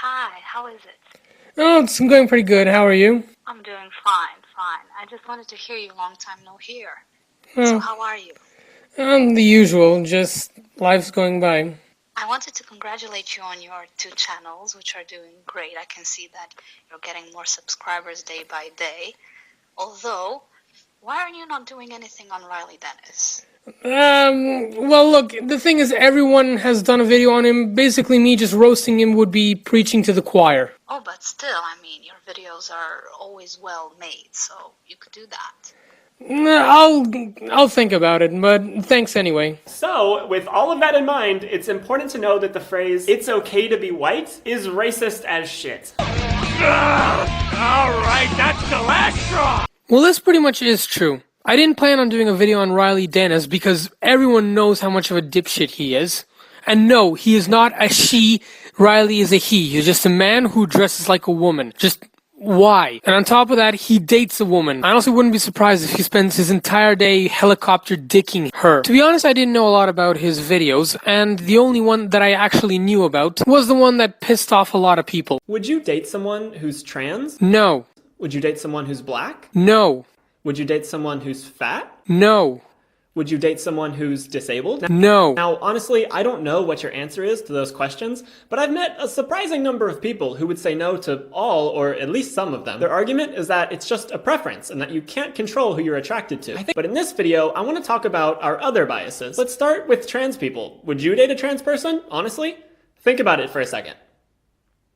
Hi, how is it? Oh, it's going pretty good. How are you? I'm doing fine, fine. I just wanted to hear you, long time no hear. So Oh, how are you? the usual, just life's going by. I wanted to congratulate you on your two channels, which are doing great. I can see that you're getting more subscribers day by day. Although, why are you not doing anything on Riley Dennis? Well, look, the thing is, everyone has done a video on him. Basically, me just roasting him would be preaching to the choir. Oh, but still, I mean, your videos are always well made, so you could do that. I'll think about it, but thanks anyway. So, with all of that in mind, it's important to know that the phrase, "it's okay to be white," is racist as shit. Alright, that's the last straw! Well, this pretty much is true. I didn't plan on doing a video on Riley Dennis because everyone knows how much of a dipshit he is. And no, he is not a she. Riley is a he. He's just a man who dresses like a woman. Just why? And on top of that, he dates a woman. I honestly wouldn't be surprised if he spends his entire day helicopter dicking her. To be honest, I didn't know a lot about his videos, and the only one that I actually knew about was the one that pissed off a lot of people. Would you date someone who's trans? No. Would you date someone who's black? No. Would you date someone who's fat? No. Would you date someone who's disabled? No. Now, honestly, I don't know what your answer is to those questions, but I've met a surprising number of people who would say no to all, or at least some of them. Their argument is that it's just a preference and that you can't control who you're attracted to. But in this video, I want to talk about our other biases. Let's start with trans people. Would you date a trans person? Honestly? Think about it for a second.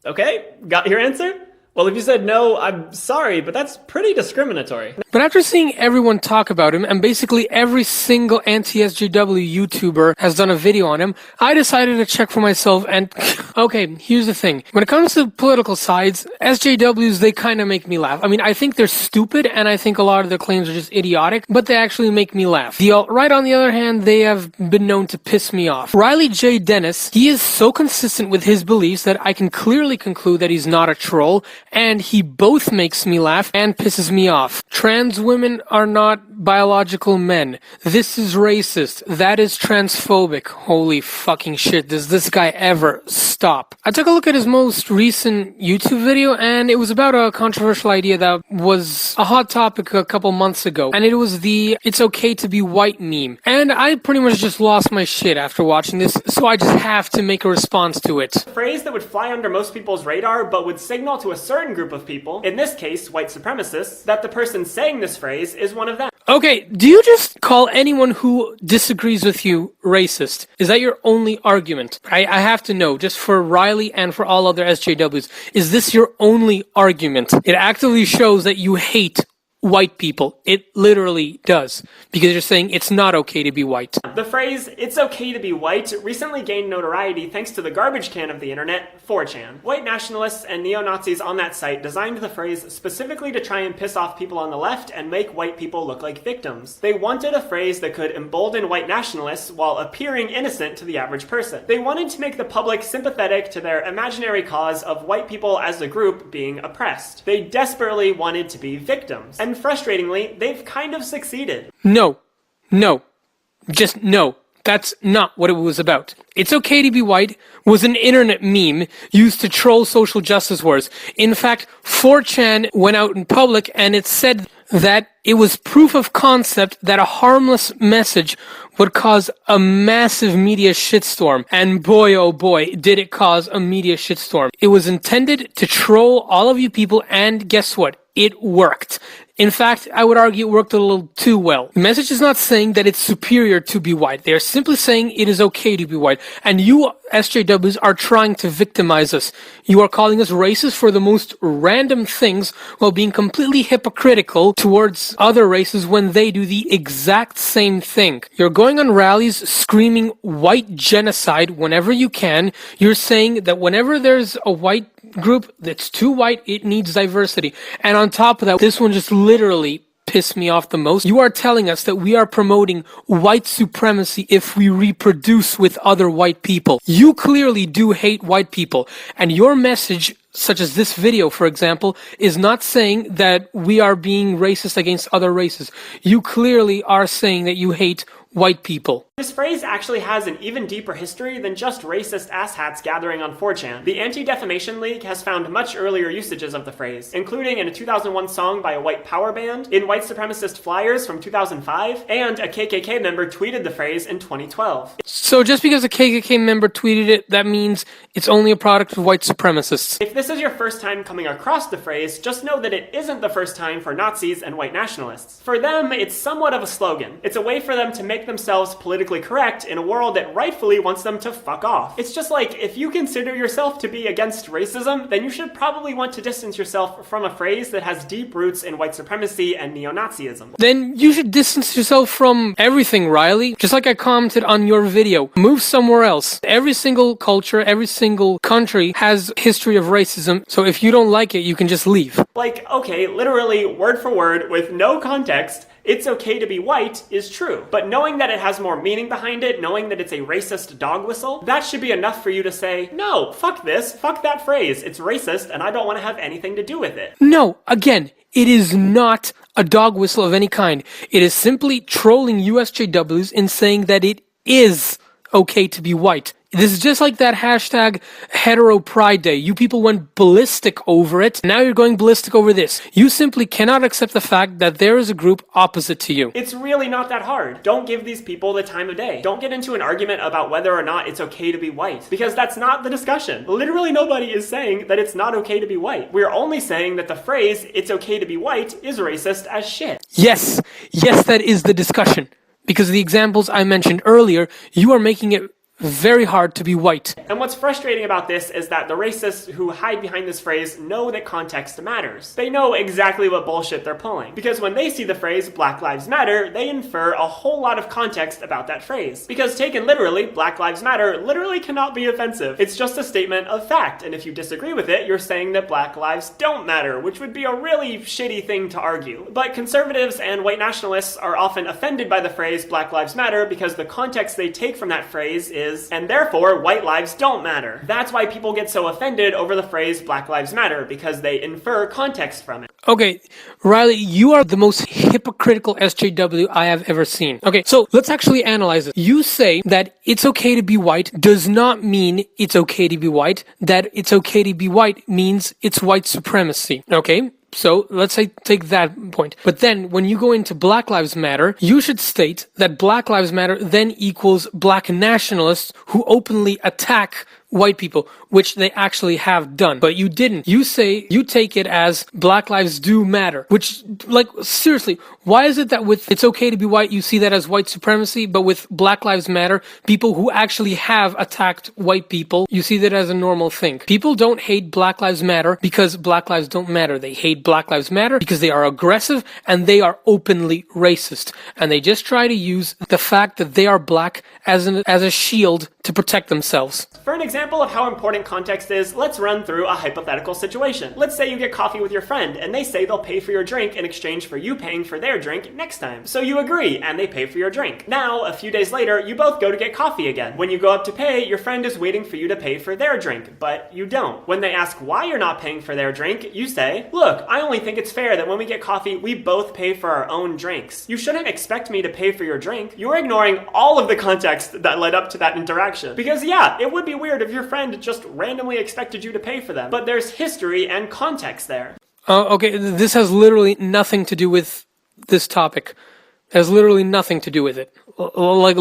Okay, got your answer? Well, if you said no, I'm sorry, but that's pretty discriminatory. But after seeing everyone talk about him, and basically every single anti-SJW YouTuber has done a video on him, I decided to check for myself and... Okay, here's the thing. When it comes to political sides, SJWs, they kind of make me laugh. I mean, I think they're stupid, and I think a lot of their claims are just idiotic, but they actually make me laugh. The alt-right, on the other hand, they have been known to piss me off. Riley J. Dennis, he is so consistent with his beliefs that I can clearly conclude that he's not a troll, and he both makes me laugh and pisses me off. Trans women are not biological men. This is racist. That is transphobic. Holy fucking shit, does this guy ever stop? I took a look at his most recent YouTube video, and it was about a controversial idea that was a hot topic a couple months ago, and it was the "it's okay to be white" meme. And I pretty much just lost my shit after watching this, so I just have to make a response to it. A phrase that would fly under most people's radar, but would signal to a certain group of people, in this case, white supremacists, that the person saying this phrase is one of them. Okay, do you just call anyone who disagrees with you racist? Is that your only argument? I have to know, just for Riley and for all other SJWs, is this your only argument? It actively shows that you hate white people. It literally does. Because you're saying it's not okay to be white. The phrase, "it's okay to be white," recently gained notoriety thanks to the garbage can of the internet, 4chan. White nationalists and neo-Nazis on that site designed the phrase specifically to try and piss off people on the left and make white people look like victims. They wanted a phrase that could embolden white nationalists while appearing innocent to the average person. They wanted to make the public sympathetic to their imaginary cause of white people as a group being oppressed. They desperately wanted to be victims. And frustratingly, they've kind of succeeded. No. Just no. That's not what it was about. "It's okay to be white" was an internet meme used to troll social justice wars. In fact, 4chan went out in public and it said that it was proof of concept that a harmless message would cause a massive media shitstorm. And boy, oh boy, did it cause a media shitstorm. It was intended to troll all of you people, and guess what? It worked. In fact, I would argue it worked a little too well. The message is not saying that it's superior to be white. They are simply saying it is okay to be white. And you, SJWs, are trying to victimize us. You are calling us racist for the most random things while being completely hypocritical towards other races when they do the exact same thing. You're going on rallies screaming white genocide whenever you can. You're saying that whenever there's a white group that's too white, it needs diversity. And on top of that, this one just literally pissed me off the most. You are telling us that we are promoting white supremacy if we reproduce with other white people. You clearly do hate white people, and your message, such as this video, for example, is not saying that we are being racist against other races. You clearly are saying that you hate white people. This phrase actually has an even deeper history than just racist asshats gathering on 4chan. The Anti-Defamation League has found much earlier usages of the phrase, including in a 2001 song by a white power band, in white supremacist flyers from 2005, and a KKK member tweeted the phrase in 2012. So just because a KKK member tweeted it, that means it's only a product of white supremacists. If this is your first time coming across the phrase, just know that it isn't the first time for Nazis and white nationalists. For them, it's somewhat of a slogan. It's a way for them to make themselves politically correct in a world that rightfully wants them to fuck off. It's just like, if you consider yourself to be against racism, then you should probably want to distance yourself from a phrase that has deep roots in white supremacy and neo-Nazism. Then you should distance yourself from everything, Riley. Just like I commented on your video. Move somewhere else. Every single culture, every single country has history of racism, so if you don't like it, you can just leave. Like, okay, literally, word for word, with no context, it's okay to be white is true. But knowing that it has more meaning behind it, knowing that it's a racist dog whistle, that should be enough for you to say, no, fuck this, fuck that phrase, it's racist and I don't want to have anything to do with it. No, again, it is not a dog whistle of any kind. It is simply trolling USJWs and saying that it is okay to be white. This is just like that hashtag hetero pride day. You people went ballistic over it. Now you're going ballistic over this. You simply cannot accept the fact that there is a group opposite to you. It's really not that hard. Don't give these people the time of day. Don't get into an argument about whether or not it's okay to be white, because that's not the discussion. Literally nobody is saying that it's not okay to be white. We're only saying that the phrase, it's okay to be white, is racist as shit. Yes, that is the discussion. Because of the examples I mentioned earlier, you are making it very hard to be white. And what's frustrating about this is that the racists who hide behind this phrase know that context matters. They know exactly what bullshit they're pulling. Because when they see the phrase Black Lives Matter, they infer a whole lot of context about that phrase. Because taken literally, Black Lives Matter literally cannot be offensive. It's just a statement of fact, and if you disagree with it, you're saying that Black lives don't matter, which would be a really shitty thing to argue. But conservatives and white nationalists are often offended by the phrase Black Lives Matter because the context they take from that phrase is, and therefore white lives don't matter. That's why people get so offended over the phrase Black Lives Matter, because they infer context from it. Okay, Riley, you are the most hypocritical SJW I have ever seen. Okay, so let's actually analyze it. You say that it's okay to be white does not mean it's okay to be white. That it's okay to be white means it's white supremacy. Okay? So let's say take that point. But then when you go into Black Lives Matter, you should state that Black Lives Matter then equals black nationalists who openly attack white people, which they actually have done. But you didn't. You say, you take it as Black lives do matter, which, like, seriously, why is it that with it's okay to be white, you see that as white supremacy, but with Black Lives Matter, people who actually have attacked white people, you see that as a normal thing? People don't hate Black Lives Matter because Black lives don't matter. They hate Black Lives Matter because they are aggressive and they are openly racist. And they just try to use the fact that they are black as a shield to protect themselves. For an example of how important context is, let's run through a hypothetical situation. Let's say you get coffee with your friend, and they say they'll pay for your drink in exchange for you paying for their drink next time. So you agree, and they pay for your drink. Now, a few days later, you both go to get coffee again. When you go up to pay, your friend is waiting for you to pay for their drink, but you don't. When they ask why you're not paying for their drink, you say, look, I only think it's fair that when we get coffee, we both pay for our own drinks. You shouldn't expect me to pay for your drink. You're ignoring all of the context that led up to that interaction. Because yeah, it would be weird if your friend just randomly expected you to pay for them, but there's history and context there. Okay, this has literally nothing to do with this topic. It has literally nothing to do with it. Like,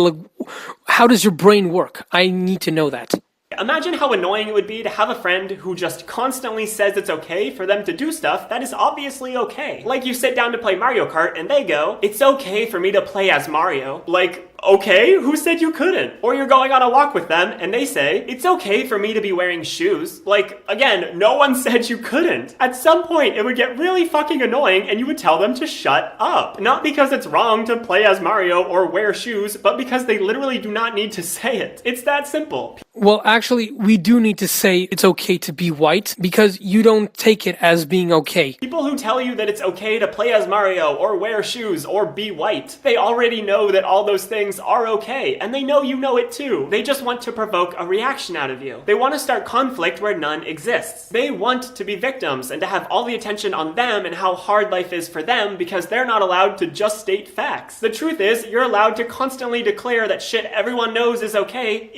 how does your brain work? I need to know that. Imagine how annoying it would be to have a friend who just constantly says it's okay for them to do stuff that is obviously okay. Like you sit down to play Mario Kart and they go, it's okay for me to play as Mario. Like, okay, who said you couldn't? Or you're going on a walk with them and they say, it's okay for me to be wearing shoes. Like, again, no one said you couldn't. At some point, it would get really fucking annoying and you would tell them to shut up. Not because it's wrong to play as Mario or wear shoes, but because they literally do not need to say it. It's that simple. Well, actually, we do need to say it's okay to be white because you don't take it as being okay. People who tell you that it's okay to play as Mario or wear shoes or be white, they already know that all those things are okay, and they know you know it too. They just want to provoke a reaction out of you. They want to start conflict where none exists. They want to be victims and to have all the attention on them and how hard life is for them because they're not allowed to just state facts. The truth is, you're allowed to constantly declare that shit everyone knows is okay.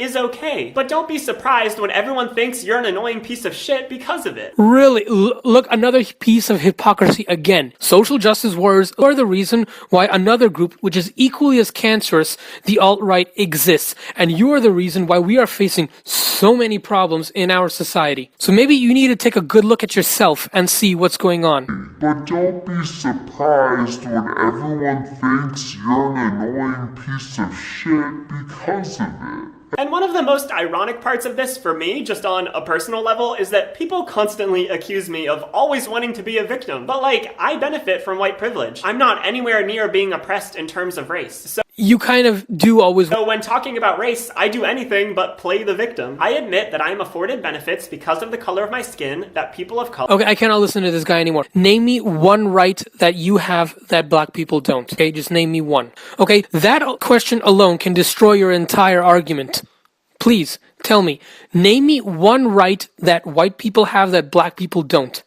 But don't be surprised when everyone thinks you're an annoying piece of shit because of it. Really, look, another piece of hypocrisy again. Social justice warriors are the reason why another group, which is equally as cancerous, the alt-right, exists. And you are the reason why we are facing so many problems in our society. So maybe you need to take a good look at yourself and see what's going on. But don't be surprised when everyone thinks you're an annoying piece of shit because of it. And one of the most ironic parts of this for me, just on a personal level, is that people constantly accuse me of always wanting to be a victim. But like, I benefit from white privilege. I'm not anywhere near being oppressed in terms of race. So You kind of do always... So when talking about race, I do anything but play the victim. I admit that I am afforded benefits because of the color of my skin that people of color... Okay, I cannot listen to this guy anymore. Name me one right that you have that black people don't. Okay, just name me one. Okay, that question alone can destroy your entire argument. Please, tell me. Name me one right that white people have that black people don't.